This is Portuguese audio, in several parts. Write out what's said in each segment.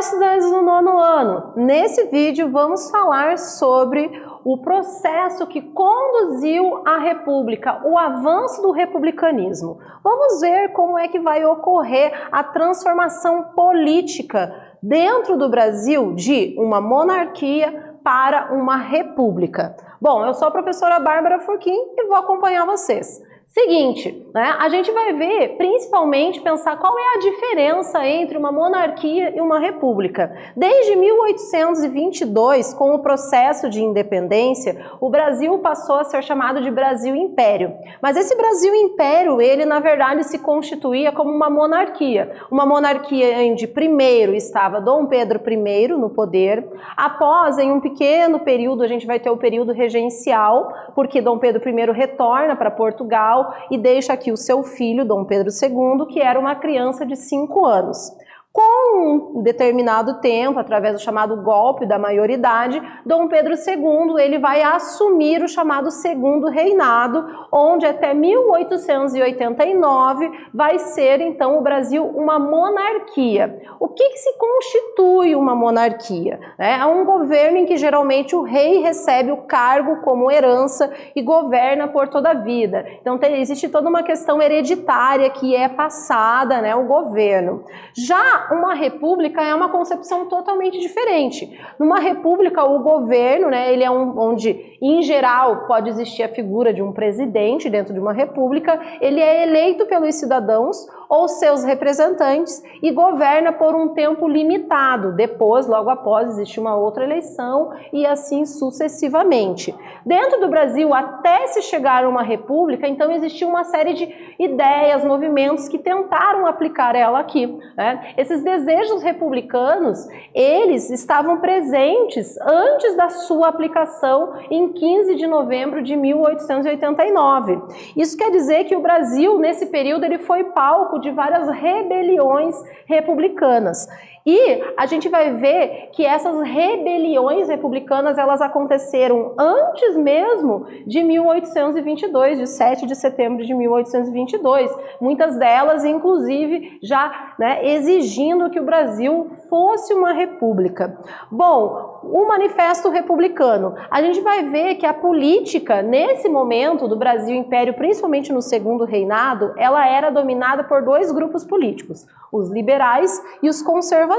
estudantes do 9º ano, nesse vídeo vamos falar sobre o processo que conduziu à República, o avanço do republicanismo. Vamos ver como é que vai ocorrer a transformação política dentro do Brasil de uma monarquia para uma república. Bom, eu sou a professora Bárbara Furquim e vou acompanhar vocês. Seguinte, né, a gente vai ver, principalmente, pensar qual é a diferença entre uma monarquia e uma república. Desde 1822, com o processo de independência, o Brasil passou a ser chamado de Brasil Império. Mas esse Brasil Império, ele na verdade se constituía como uma monarquia onde primeiro estava Dom Pedro I no poder. Após, em um pequeno período, a gente vai ter o período regencial, porque Dom Pedro I retorna para Portugal e deixa aqui o seu filho, Dom Pedro II, que era uma criança de 5 anos. Com um determinado tempo, através do chamado golpe da maioridade, Dom Pedro II ele vai assumir o chamado Segundo Reinado, onde até 1889 vai ser então o Brasil uma monarquia. O que se constitui uma monarquia? É um governo em que geralmente o rei recebe o cargo como herança e governa por toda a vida. Então existe toda uma questão hereditária que é passada, né, o governo. Já uma república é uma concepção totalmente diferente. Numa república, o governo, né, ele é onde, em geral, pode existir a figura de um presidente dentro de uma república, ele é eleito pelos cidadãos ou seus representantes e governa por um tempo limitado. Depois, logo após, existe uma outra eleição e assim sucessivamente. Dentro do Brasil, até se chegar a uma república, então existia uma série de ideias, movimentos que tentaram aplicar ela aqui, né? Esses desejos republicanos, eles estavam presentes antes da sua aplicação em 15 de novembro de 1889. Isso quer dizer que o Brasil, nesse período, ele foi palco de várias rebeliões republicanas. E a gente vai ver que essas rebeliões republicanas, elas aconteceram antes mesmo de 1822, de 7 de setembro de 1822. Muitas delas, inclusive, já, né, exigindo que o Brasil fosse uma república. Bom, o Manifesto Republicano. A gente vai ver que a política, nesse momento do Brasil Império, principalmente no Segundo Reinado, ela era dominada por dois grupos políticos, os liberais e os conservadores.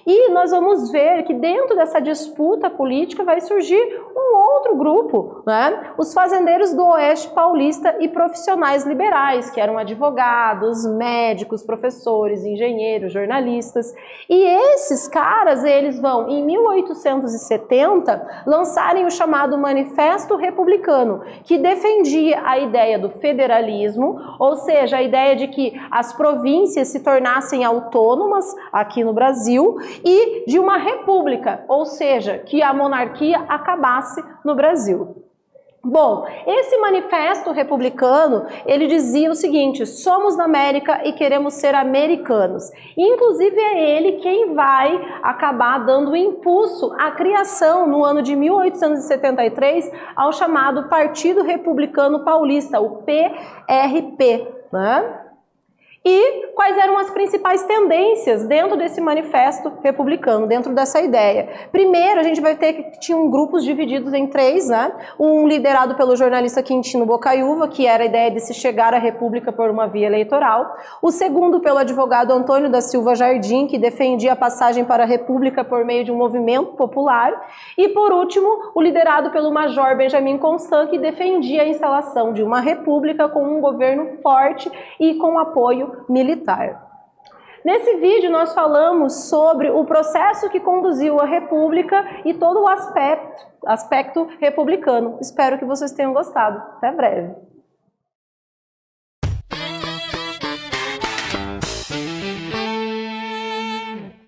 E nós vamos ver que dentro dessa disputa política vai surgir um outro grupo, né? Os fazendeiros do Oeste Paulista e profissionais liberais, que eram advogados, médicos, professores, engenheiros, jornalistas. E esses caras, eles vão, em 1870, lançarem o chamado Manifesto Republicano, que defendia a ideia do federalismo, ou seja, a ideia de que as províncias se tornassem autônomas aqui no Brasil e de uma república, ou seja, que a monarquia acabasse no Brasil. Bom, esse manifesto republicano, ele dizia o seguinte: somos da América e queremos ser americanos. Inclusive é ele quem vai acabar dando impulso à criação, no ano de 1873, ao chamado Partido Republicano Paulista, o PRP, né? E quais eram as principais tendências dentro desse manifesto republicano, dentro dessa ideia? Primeiro, a gente vai ter que tinham grupos divididos em três, né? Um liderado pelo jornalista Quintino Bocaiúva, que era a ideia de se chegar à república por uma via eleitoral. O segundo pelo advogado Antônio da Silva Jardim, que defendia a passagem para a república por meio de um movimento popular. E por último, o liderado pelo major Benjamin Constant, que defendia a instalação de uma república com um governo forte e com apoio militar. Nesse vídeo nós falamos sobre o processo que conduziu a República e todo o aspecto republicano. Espero que vocês tenham gostado. Até breve.